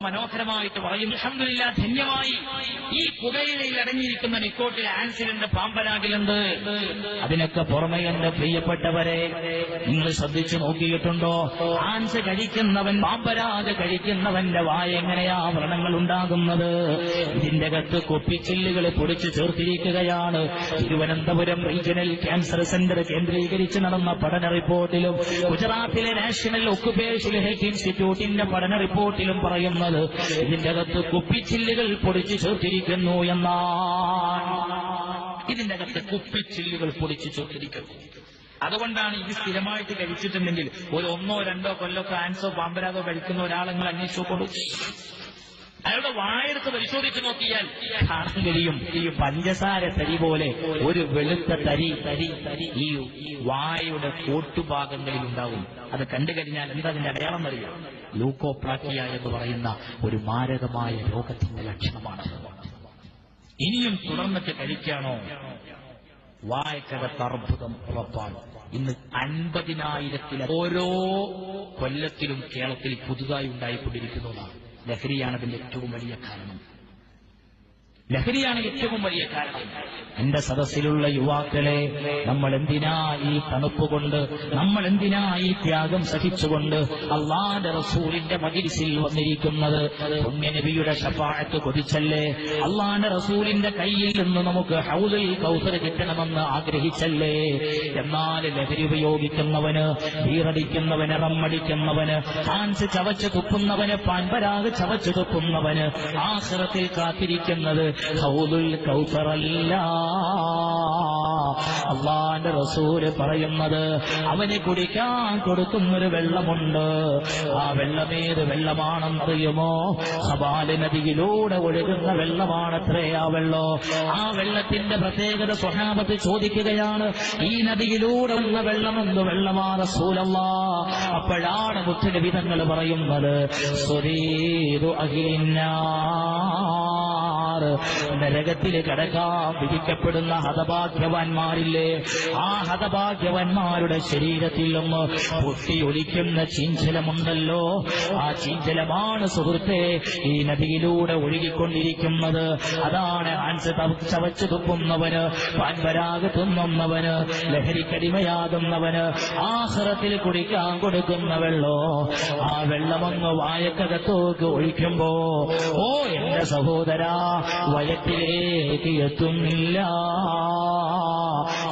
മനോഹരമായിട്ട് പറയും, അൽഹംദുലില്ലാഹ്, ധന്യമായി ഈ പുകയിലയിൽ അടങ്ങിയിരിക്കുന്ന നിക്കോട്ടിൽ ആൻസിലുണ്ട്, പാമ്പരാഗിലുണ്ട്. അതിനൊക്കെ പുറമെ എന്റെ പ്രിയപ്പെട്ടവരെ, നിങ്ങൾ ശ്രദ്ധിച്ചു നോക്കിയിട്ടുണ്ടോ? ആൻസ് കഴിക്കുന്നവൻ, പാമ്പരാഗ് കഴിക്കുന്നവന്റെ വായ എങ്ങനെയാ വ്രണങ്ങൾ ഉണ്ടാകുന്നത്? ഇതിന്റെ അകത്ത് കുപ്പിച്ചില്ലുകൾ പൊടിച്ചു ചേർത്തിരിക്കുകയാണ്. തിരുവനന്തപുരം റീജിയണൽ ക്യാൻസർ സെന്റർ കേന്ദ്രീകരിച്ച് നടന്ന പഠന റിപ്പോർട്ടിലും ഗുജറാത്തിലെ നാഷണൽ ഒക്കുപേഷണൽ ഹെൽത്ത് ഇൻസ്റ്റിറ്റ്യൂട്ടിന്റെ പഠന റിപ്പോർട്ടിലും പറയുന്നത് ഇതിന്റെ അകത്ത് കുപ്പിച്ചില്ലുകൾ പൊടിച്ചു ചേർത്തിരിക്കുന്നു എന്നാണ്. ഇതിന്റെ അകത്ത് കുപ്പിച്ചില്ലുകൾ പൊടിച്ചു ചേർത്തിരിക്കുന്നു. അതുകൊണ്ടാണ് ഇത് സ്ഥിരമായിട്ട് കഴിച്ചിട്ടുണ്ടെങ്കിൽ ഒരു 1 or 2 കൊല്ലമൊക്കെ ആൻസോ പാമ്പരാഗോ കഴിക്കുന്ന ഒരാളെങ്ങൾ അന്വേഷിച്ചു കൊടുക്കും. അയാളുടെ വായെടുത്ത് പരിശോധിച്ച് നോക്കിയാൽ കാണാൻ കഴിയും, ഈ പഞ്ചസാര തരി പോലെ ഒരു വെളുത്ത തരി ഈ വായയുടെ കോട്ടുഭാഗങ്ങളിൽ ഉണ്ടാവും. അത് കണ്ടു കഴിഞ്ഞാൽ എന്താ അതിന്റെ അടയാളം അറിയാം? ലൂക്കോപ്ലാക്കിയ എന്ന് പറയുന്ന ഒരു മാരകമായ രോഗത്തിന്റെ ലക്ഷണമാണ്. ഇനിയും തുടർന്നിട്ട് കഴിക്കാണോ? വായക്കകത്ത് അർബുദം ഉറപ്പാണ്. ഇന്ന് 50,000 ഓരോ കൊല്ലത്തിലും കേരളത്തിൽ പുതുതായി ഉണ്ടായിക്കൊണ്ടിരിക്കുന്നതാണ്. ലഹരിയാണ് അതിന്റെ ഏറ്റവും വലിയ കാരണം. ലഹരിയാണ് ഏറ്റവും വലിയ കാരണം. എന്റെ സദസ്സിലുള്ള യുവാക്കളെ, നമ്മൾ എന്തിനാ ഈ തണുപ്പ് കൊണ്ട്, നമ്മൾ എന്തിനാ ഈ ത്യാഗം സഹിച്ചുകൊണ്ട് അള്ളാന്റെ റസൂലിന്റെ മജ്‌ലിസിൽ വന്നിരിക്കുന്നത്? പുണ്യനബിയുടെ ശഫാഅത്ത് കൊതിച്ചല്ലേ? അള്ളാന്റെ റസൂലിന്റെ കയ്യിൽ നിന്ന് നമുക്ക് ഹൗദുൽ കൗസർ കിട്ടണമെന്ന് ആഗ്രഹിച്ചല്ലേ? എന്നാൽ ലഹരി ഉപയോഗിക്കുന്നവന്, ബീറടിക്കുന്നവന്, റമ്മടിക്കുന്നവന്, ഹാൻസ് ചവച്ചു തുപ്പുന്നവന്, പാൻപരാഗ് ചവച്ചു തുപ്പുന്നവന് ആഖിറത്തിൽ കാത്തിരിക്കുന്നത് ഹൗദുൽ കൗസറല്ല. അല്ലാഹുവിന്റെ റസൂല് പറയുന്നത്, അവന് കുടിക്കാൻ കൊടുക്കുന്നൊരു വെള്ളമുണ്ട്. ആ വെള്ളമേത് വെള്ളമാണെന്നറിയുമോ? ഹബാല് നദിയിലൂടെ ഒഴുകുന്ന വെള്ളമാണത്രേ ആ വെള്ളം. ആ വെള്ളത്തിന്റെ പ്രത്യേകത സ്വഹാബത്ത് ചോദിക്കുകയാണ്, ഈ നദിയിലൂടെ ഉള്ള വെള്ളം എന്ത് വെള്ളമാണ് റസൂലല്ലാഹ്? അപ്പോഴാണ് മുത്തുനബി തങ്ങൾ പറയുന്നത്, സുരീദു അഹ്ലിന്നാർ, നരകത്തിൽ കടക്കാൻ വിധിക്കപ്പെടുന്ന ഹതഭാഗ്യവാന്മാരില്ലേ, ആ ഹതഭാഗ്യവാന്മാരുടെ ശരീരത്തിൽ നിന്ന് പൊട്ടിയൊലിക്കുന്ന ചീഞ്ചലമുണ്ടല്ലോ, ആ ചീഞ്ചലമാണ് സുഹൃത്തെ ഈ നദിയിലൂടെ ഒഴുകിക്കൊണ്ടിരിക്കുന്നത്. അതാണ് ആൻസ് ചവച്ചു തുപ്പുന്നവന്, പാൻപരാഗ് തിന്നുന്നവന്, ലഹരിക്കടിമയാകുന്നവന് ആഖിറത്തിൽ കുടിക്കാൻ കൊടുക്കുന്ന വെള്ളോ. ആ വെള്ളമൊന്ന് വായക്കകത്തോക്ക് ഒഴിക്കുമ്പോ, ഓ എന്റെ സഹോദരാ, വയറ്റിലേക്ക് എത്തുന്നില്ല,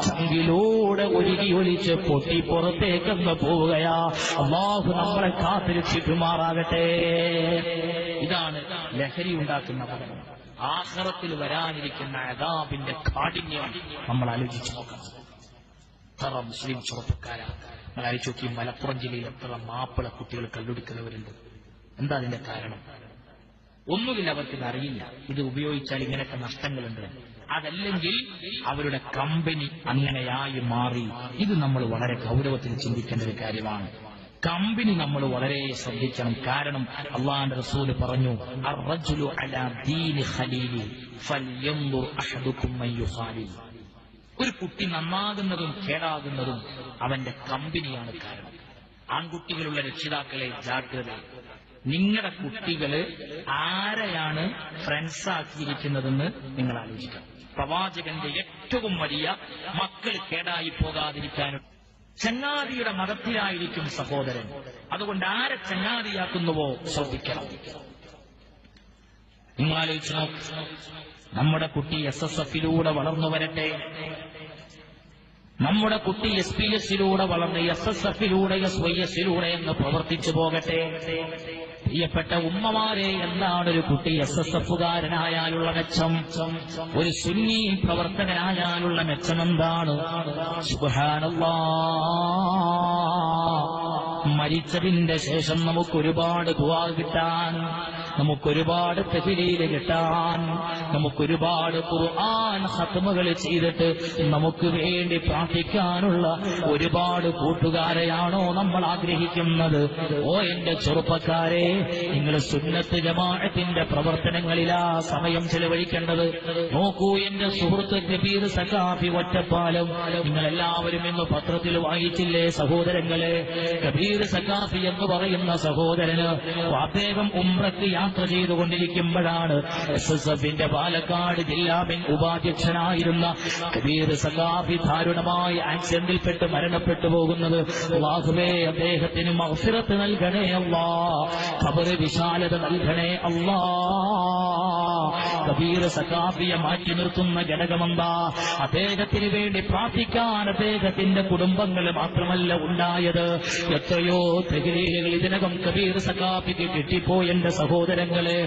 ചങ്കിലൂടെ ഒഴുകി ഒലിച്ച് പൊട്ടി പുറത്തേക്കൊന്ന് പോവുകയാ. അല്ലാഹു നമ്മളെ കാത്തിരക്ഷിക്കുമാറാകട്ടെ. ഇതാണ് ലഹരി ഉണ്ടാക്കുന്ന ഫലം. ആഖിറത്തിൽ വരാനിരിക്കുന്ന അദാബിന്റെ കാഠിന്യം നമ്മൾ ആലോചിച്ചു നോക്കണം. എത്ര മുസ്ലിം ചെറുപ്പക്കാരാ നമ്മൾ ആലോചിച്ച് നോക്കി. മലപ്പുറം ജില്ലയിൽ എത്ര മാപ്പിള കുട്ടികൾ കള്ളുടിക്കുന്നവരുണ്ട്. എന്താ അതിന്റെ കാരണം? ഒന്നുമില്ല, അവർക്കിത് അറിയില്ല, ഇത് ഉപയോഗിച്ചാൽ ഇങ്ങനെയൊക്കെ നഷ്ടങ്ങളുണ്ട്. അതല്ലെങ്കിൽ അവരുടെ കമ്പനി അങ്ങനെയായി മാറി. ഇത് നമ്മൾ വളരെ ഗൗരവത്തിൽ ചിന്തിക്കേണ്ട ഒരു കാര്യമാണ്. കമ്പനി നമ്മൾ വളരെ ശ്രദ്ധിക്കണം. കാരണം അല്ലാഹുവിന്റെ റസൂൽ പറഞ്ഞു, അർറജുലു അലാ ദീനി ഖലീലി ഫൽയൻദുർ അഹദുകും മൻ യുഖാലിൽ. ഒരു കുട്ടി നന്നാകുന്നതും കേടാകുന്നതും അവന്റെ കമ്പനിയാണ് കാരണം. ആൺകുട്ടികളുള്ള രക്ഷിതാക്കളെ ജാഗ്രത. നിങ്ങളുടെ കുട്ടികള് ആരെയാണ് ഫ്രണ്ട്സാക്കിയിരിക്കുന്നതെന്ന് നിങ്ങൾ ആലോചിക്കണം. പ്രവാചകന്റെ ഏറ്റവും വലിയ മക്കൾ കേടായി പോകാതിരിക്കാനും ചങ്ങാതിയുടെ മതത്തിലായിരിക്കും സഹോദരൻ. അതുകൊണ്ട് ആരെ ചങ്ങാതിയാക്കുന്നുവോ ശ്രദ്ധിക്കണം. നിങ്ങൾ ആലോചിച്ചു നോക്ക്, നമ്മുടെ കുട്ടി SSF-ലൂടെ വളർന്നു വരട്ടെ, നമ്മുടെ കുട്ടി SPS-ലൂടെ വളർന്ന് SSF-ലൂടെ SYS-ലൂടെ എന്ന് പ്രവർത്തിച്ചു പോകട്ടെ. പ്രിയപ്പെട്ട ഉമ്മമാരെ, എന്താണ് ഒരു കുട്ടി SSF-കാരനായാലുള്ള മെച്ചം? ഒരു സുന്നി പ്രവർത്തകനായാലുള്ള മെച്ചം എന്താണ്? സുബ്ഹാനല്ലാഹ്, മരിച്ചതിന്റെ ശേഷം നമുക്കൊരുപാട് ദുആ കിട്ടാൻ, നമുക്കൊരുപാട് തഹ്ലീൽ കിട്ടാൻ, നമുക്കൊരുപാട് ഖുർആൻ ഖത്മുകൾ ചെയ്തിട്ട് നമുക്ക് വേണ്ടി പ്രാർത്ഥിക്കാനുള്ള ഒരുപാട് കൂട്ടുകാരെയാണോ നമ്മൾ ആഗ്രഹിക്കുന്നത്? ഓ എന്റെ ചെറുപ്പക്കാരെ, നിങ്ങൾ സുന്നത്ത് ജമാഅത്തിന്റെ പ്രവർത്തനങ്ങളിലാ സമയം ചെലവഴിക്കേണ്ടത്. നോക്കൂ, എന്റെ സുഹൃത്ത് കബീർ സഖാഫി ഒറ്റപ്പാലം, നിങ്ങളെല്ലാവരും ഇന്ന് പത്രത്തിൽ വായിച്ചില്ലേ സഹോദരങ്ങളെ? കബീർ സഖാഫി എന്ന് പറയുന്ന സഹോദരന് അദ്ദേഹം ഉംറയ്ക്ക് യാത്ര ചെയ്തുകൊണ്ടിരിക്കുമ്പോഴാണ് SSFന്റെ പാലക്കാട് ജില്ലാ ഉപാധ്യക്ഷനായിരുന്ന കബീർ സഖാഫി ദാരുണമായ ആക്സിഡന്റിൽപ്പെട്ട് മരണപ്പെട്ടു പോകുന്നത്. അല്ലാഹുവേ, അദ്ദേഹത്തിന് മഗ്ഫിറത്ത് നൽകണേ അല്ലാ, ഖബർ വിശാലത നൽകണേ അല്ലാ. കബീർ സഖാഫിയെ മാറ്റി നിർത്തുന്ന ഘടകമെന്താ? അദ്ദേഹത്തിന് വേണ്ടി പ്രാർത്ഥിക്കാൻ അദ്ദേഹത്തിന്റെ കുടുംബങ്ങൾ മാത്രമല്ല ഉണ്ടായത്, എത്രയോ തഹ്ലീലുകൾ ഇതിനകം കബീർ സഖാഫിക്ക് കിട്ടിപ്പോയി. എന്റെ സഹോദരങ്ങളെ,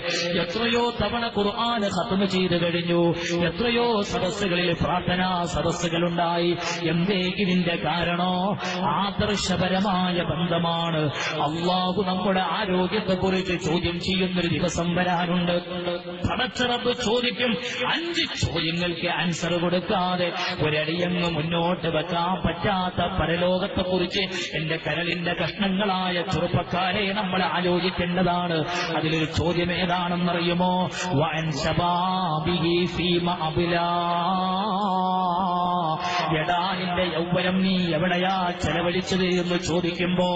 എത്രയോ തവണ ഖുർആൻ ഖത്മ ചെയ്തു കഴിഞ്ഞു, എത്രയോ സദസ്സുകളിൽ പ്രാർത്ഥനാ സദസ്സുകളുണ്ടായി. എന്തേ ഇതിന്റെ കാരണോ? ആദർശപരമായ ബന്ധമാണ്. അള്ളാഹു നമ്മുടെ ആരോഗ്യത്തെക്കുറിച്ച് ചോദ്യം ചെയ്യുന്നൊരു ദിവസം വരാനുണ്ട്. പടച്ചറബ് ചോദിക്കും. 5 ചോദ്യങ്ങൾക്ക് ആൻസർ കൊടുക്കാതെ ഒരടിയങ്ങ് മുന്നോട്ട് വെക്കാൻ പറ്റാത്ത പരലോകത്തെക്കുറിച്ച് എന്റെ കരളിന്റെ കഷ്ണങ്ങളായ ചെറുപ്പക്കാരെ നമ്മൾ ആലോചിക്കേണ്ടതാണ്. അതിലൊരു ചോദ്യം ഏതാണെന്നറിയുമോ? വഅൻ ശബാബിഹി ഫീമ അബ്ലാ. എടാ, നിന്റെ യൗവനം നീ എവിടെയാ ചെലവഴിച്ചത് എന്ന് ചോദിക്കുമ്പോ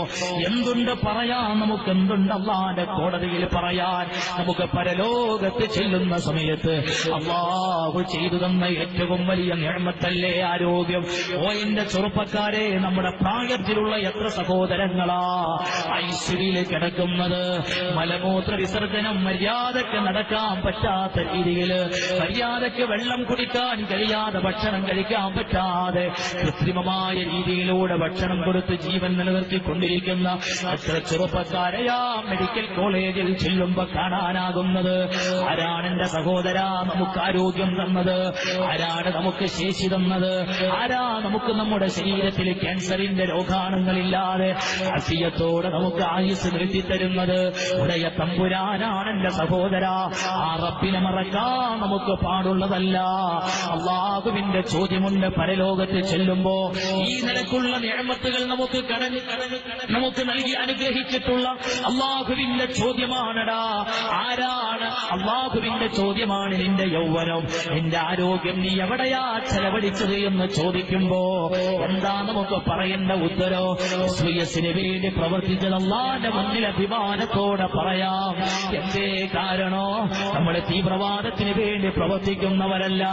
എന്തുണ്ട് പറയാൻ? നമുക്ക് എന്തുണ്ട് അല്ലാഹുവിന്റെ കോടതിയിൽ പറയാൻ? നമുക്ക് പരലോകത്ത് ചെല്ലുന്ന സമയത്ത് അല്ലാഹു ചെയ്തു തന്ന ഏറ്റവും വലിയ നിഅമത്തല്ലേ ആരോഗ്യം. ഓ എന്റെ ചെറുപ്പക്കാരെ, നമ്മുടെ പ്രായത്തിലുള്ള എത്ര സഹോദരങ്ങളാ ഐശ്വര്യയിൽ കിടക്കുന്നത്? മലമൂത്ര വിസർജനം മര്യാദക്ക് നടക്കാൻ പറ്റാത്ത രീതിയിൽ, മര്യാദക്ക് വെള്ളം കുടിക്കാൻ കഴിയാതെ, ഭക്ഷണം കഴിക്കാൻ പറ്റാതെ കൃത്രിമമായ രീതിയിലൂടെ ഭക്ഷണം കൊടുത്ത് ജീവൻ നിലനിർത്തിക്കൊണ്ടിരിക്കുന്ന എത്ര ചെറുപ്പക്കാരെയാ മെഡിക്കൽ കോളേജിൽ ചെല്ലുമ്പോ കാണാനാകുന്നത്. ആരാണ് എന്റെ സഹോദര നമുക്ക് ആരോഗ്യം തന്നത്? ആരാണ് നമുക്ക് ശേഷി തന്നത്? ആരാ നമുക്ക് നമ്മുടെ ശരീരത്തിൽ ക്യാൻസറിന്റെ രോഗാണുങ്ങളില്ലാതെ അഫിയത്തോടെ നമുക്ക് ആയുസ് നിർത്തിത്തരുന്നത്? ഉടയ തമ്പുരാനാണ് എന്റെ സഹോദര. ആ റബ്ബിനെ മറക്കാൻ നമുക്ക് പാടുള്ളതല്ല. അള്ളാഹുവിന്റെ ചോദ്യമുണ്ട് പരലോകത്ത് ചെല്ലുമ്പോ. ഈ നിലക്കുള്ള നിഅമത്തുകൾ നമുക്ക് നൽകി അനുഗ്രഹിച്ചിട്ടുള്ള അള്ളാഹുവിന്റെ ചോദ്യമാണടാ. ആരാണ്? അള്ളാഹുവിന്റെ ചോദ്യമാണ്. നിന്റെ യൗവനം, നിന്റെ ആരോഗ്യം നീ എവിടെയാ ചെലവഴിച്ചത് എന്ന് ചോദിക്കുമ്പോ എന്താ നമുക്ക് പറയേണ്ട ഉത്തരോ? സ്വയസിന് വേണ്ടി പ്രവർത്തിച്ചത് അല്ലാഹുവിന്റെ മുന്നിൽ അഭിമാനത്തോടെ പറയാം. എന്തേ കാരണോ? നമ്മൾ തീവ്രവാദത്തിന് വേണ്ടി പ്രവർത്തിക്കുന്നവരല്ല,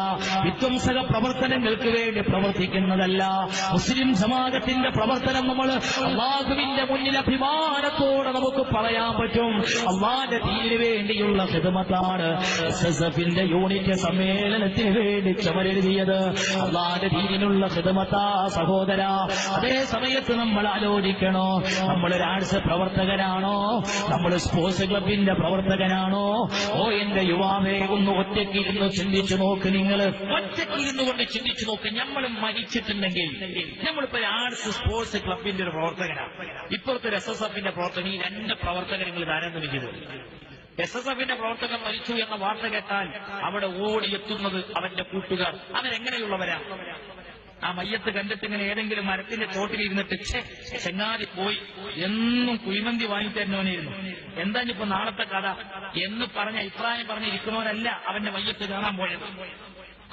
വിധ്വംസക പ്രവർത്തനങ്ങൾക്ക് വേണ്ടി പ്രവർത്തിക്കുന്നതല്ല. മുസ്ലിം സമാജത്തിന്റെ പ്രവർത്തനം നമ്മൾ അല്ലാഹുവിന്റെ മുന്നിൽ അഭിമാനത്തോടെ നമുക്ക് പറയാൻ പറ്റും. അല്ലാഹുവിന്റെ ദീനിന് വേണ്ടിയുള്ള ഖിദ്മത്താണ്. SSFന്റെ യൂണിറ്റ് സമ്മേളനത്തിന് വേണ്ടി ചമരെഴുതിയത് അല്ലാഹുവിന്റെ ദീനിനുള്ള ഖിദ്മത്താ സഹോദര. അതേ സമയത്ത് നമ്മൾ ആലോചിക്കണോ, നമ്മളൊരു ആർട്സ് പ്രവർത്തകനാണോ? നമ്മൾ സ്പോർട്സ് ക്ലബിന്റെ പ്രവർത്തകനാണോ? ഓ എന്റെ യുവാവേ, ഒന്ന് ഒറ്റയ്ക്കിരുന്ന് ചിന്തിച്ചു നോക്ക്. നിങ്ങൾ ഒറ്റയ്ക്കിരുന്നു കൊണ്ട് ചിന്തിച്ചു നോക്ക്. നമ്മൾ മരിച്ചിട്ടുണ്ടെങ്കിൽ, നമ്മളിപ്പോ ആർട്സ് സ്പോർട്സ് ക്ലബിന്റെ ഒരു പ്രവർത്തകനാണ്, ഇപ്പോഴത്തെ SSFന്റെ പ്രവർത്തകൻ, ഈ 2 പ്രവർത്തകർ നിങ്ങൾ താരതമ്യം ചെയ്തു. SSFന്റെ പ്രവർത്തകൻ മരിച്ചു എന്ന വാർത്ത കേട്ടാൽ അവിടെ ഓടിയെത്തുന്നത് അവന്റെ കൂട്ടുകാർ. അവരെങ്ങനെയുള്ളവരാ? ആ മയ്യത്ത് കണ്ടിട്ട് ഇങ്ങനെ ഏതെങ്കിലും മരത്തിന്റെ ചോട്ടിലിരുന്നിട്ട് ചെങ്ങാതി പോയി എന്നും കുഴിമന്തി വാങ്ങിത്തരുന്നവനായിരുന്നു, എന്താ ഇപ്പൊ നാളത്തെ കഥ എന്ന് പറഞ്ഞ അഭിപ്രായം പറഞ്ഞിരിക്കുന്നവരല്ല അവന്റെ മയ്യത്ത് കാണാൻ പോയത്.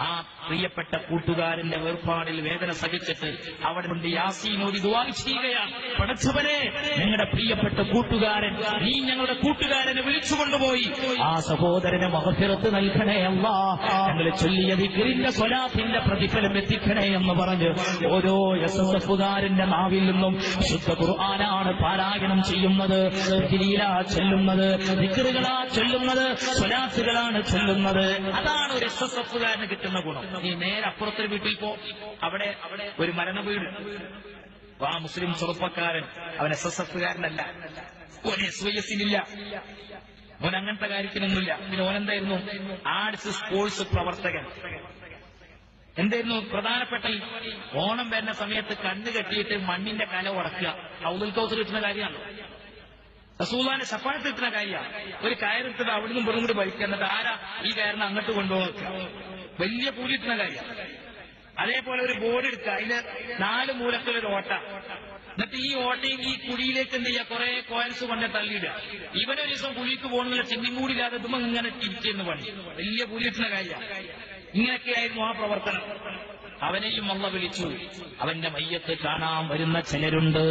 ആ പ്രിയപ്പെട്ട കൂട്ടുകാരന്റെ വേർപാടിൽ വേദന സഹിച്ചിട്ട് അവിടെ കൊണ്ട് യാസീനോദി ദുആ ചെയ്യുകയാണ്. പടച്ചവനെ, ഞങ്ങളുടെ പ്രിയപ്പെട്ട കൂട്ടുകാരൻ, നീ ഞങ്ങളുടെ കൂട്ടുകാരനെ വിളിച്ചുകൊണ്ടുപോയി ആ സഹോദരന് മഗ്ഫിറത്ത് നൽകണേ അല്ലാഹ്. ഞങ്ങൾ ചൊല്ലിയ ദിക്റിന്റെ സ്വലാത്തിന്റെ പ്രതിഫലം എത്തിക്കണേ എന്ന് പറഞ്ഞ് ഓരോ SSFകാരന്റെ നാവിൽ നിന്നും ശുദ്ധ ഖുർആനാണ് പാരായണം ചെയ്യുന്നത്, ദിക്റിലാ ചൊല്ലുന്നത്, ദിക്റുകളാ ചൊല്ലുന്നത്, സ്വലാത്തുകളാണ് ചൊല്ലുന്നത്. അതാണ് ഒരു SSFകാരന് കിട്ടുന്നത് ഗുണം. നീ നേരെ അപ്പുറത്തൊരു വീട്ടിൽ പോ, അവിടെ ഒരു മരണ വീട്. ആ മുസ്ലിം ചെറുപ്പക്കാരൻ, അവൻ SSFകാരനല്ല, ഓൻ SYSനില്ല, ഓൻ അങ്ങനത്തെ കാര്യത്തിനൊന്നുമില്ല. പിന്നെ ഓനെന്തായിരുന്നു? ആർട്സ് സ്പോർട്സ് പ്രവർത്തകൻ. എന്തായിരുന്നു പ്രധാനപ്പെട്ട? ഓണം വരുന്ന സമയത്ത് കണ്ണ് കെട്ടിയിട്ട് മണ്ണിന്റെ കല ഉടക്കുക. ഹൗദുൽ കൗസർ കിട്ടുന്ന കാര്യമാണ്, റസൂലുള്ളാഹിന്റെ ശഫാഅത്ത് കിട്ടുന്ന കാര്യമാണ്. ഒരു കയറിട്ടത് അവിടുന്ന് ഇവിടും കൂടി വലിക്കുക, എന്നിട്ട് ആരാ ഈ കയറിനെ അങ്ങോട്ട് കൊണ്ടുപോകുക. വലിയ കൂലി കിട്ടുന്ന കാര്യമാണ്. അതേപോലെ ഒരു ബോർഡ് എടുക്കുക, അതിന് 4 മൂലത്തിലൊരു ഓട്ട, എന്നിട്ട് ഈ ഓട്ടയും ഈ കുഴിയിലേക്ക് എന്ത് ചെയ്യുക? കുറെ കോയിൻസ് കൊണ്ട് തള്ളിയിടുക. ഇവനൊരു ദിവസം കുഴിക്ക് പോകുന്നില്ല, ചിന്തിയും കൂടിയില്ലാതെ ഇതുമ്പോൾ ഇങ്ങനെ തിരിച്ചിരുന്ന് പണി. വലിയ കൂലി കിട്ടുന്ന കാര്യമാണ്. ഇങ്ങനെയൊക്കെയായിരുന്നു ആ പ്രവർത്തനം. അവനെയും അള്ള വിളിച്ചു. അവന്റെ മയ്യത്ത് കാണാൻ വരുന്ന ചിലരുണ്ട്.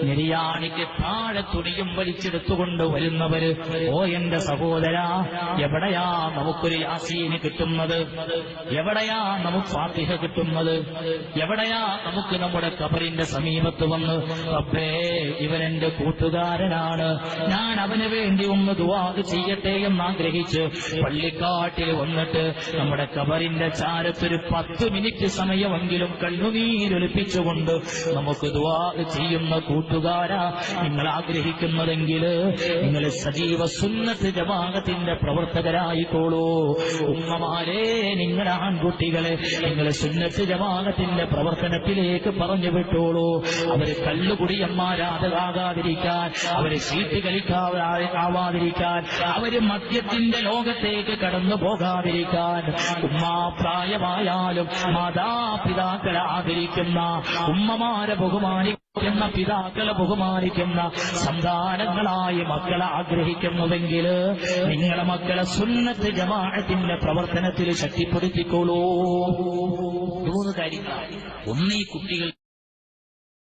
നെരിയാണിക്ക് താഴെ തുണിയും വലിച്ചെടുത്തുകൊണ്ട് വരുന്നവര്, ഓ എന്റെ സഹോദരാ, എവിടെയാ നമുക്കൊരു യാസീന് കിട്ടുന്നത്? എവിടെയാ നമുക്ക് ഫാത്തിഹ കിട്ടുന്നത്? എവിടെയാ നമുക്ക് നമ്മുടെ ഖബറിന്റെ സമീപത്ത് വന്ന് റബ്ബേ ഇവനെന്റെ കൂട്ടുകാരനാണ്, ഞാൻ അവന് വേണ്ടി ഒന്ന് ദുആ ചെയ്യട്ടെ എന്നാഗ്രഹിച്ച് പള്ളിക്കാട്ടിൽ വന്നിട്ട് നമ്മുടെ ഖബറിന്റെ ചാരത്തൊരു 10 മിനിറ്റ് സമയമെങ്കിലും കണ്ണുനീരൊലിപ്പിച്ചുകൊണ്ട് നമുക്ക് ദുആ ചെയ്യുന്ന കൂട്ടുകാരാ നിങ്ങൾ ആഗ്രഹിക്കുന്നതെങ്കിൽ നിങ്ങൾ സജീവ സുന്നത്ത് ജമാഅത്തിന്റെ പ്രവർത്തകരായിക്കോളൂ. ഉമ്മമാരെ, നിങ്ങളുടെ ആൺകുട്ടികളെ നിങ്ങൾ സുന്നത്ത് ജമാഅത്തിന്റെ പ്രവർത്തനത്തിലേക്ക് പറഞ്ഞു വിട്ടോളൂ. അവര് കള്ളുകുടിയന്മാരാകാതിരിക്കാൻ, അവര് ചീട്ട് കളിക്കാവാതിരിക്കാൻ, അവര് മദ്യത്തിന്റെ ലോകത്തേക്ക് കടന്നു പോകാതിരിക്കാൻ, ഉമ്മാപ്രായമായാലും മാതാപിതാക്കളെ ആദരിക്കുന്ന, ഉമ്മമാരെ ബഹുമാനിക്കുന്ന, പിതാക്കളെ ബഹുമാനിക്കുന്ന സന്താനങ്ങളായി മക്കളെ ആഗ്രഹിക്കുന്നുവെങ്കിൽ നിങ്ങളെ മക്കളെ സുന്നത്ത് ജമാഅത്തിന്റെ പ്രവർത്തനത്തിൽ ശക്തിപ്പെടുത്തിക്കോളൂ. 3 കാര്യങ്ങളാണ്. ഒന്ന്, ഈ കുട്ടികൾ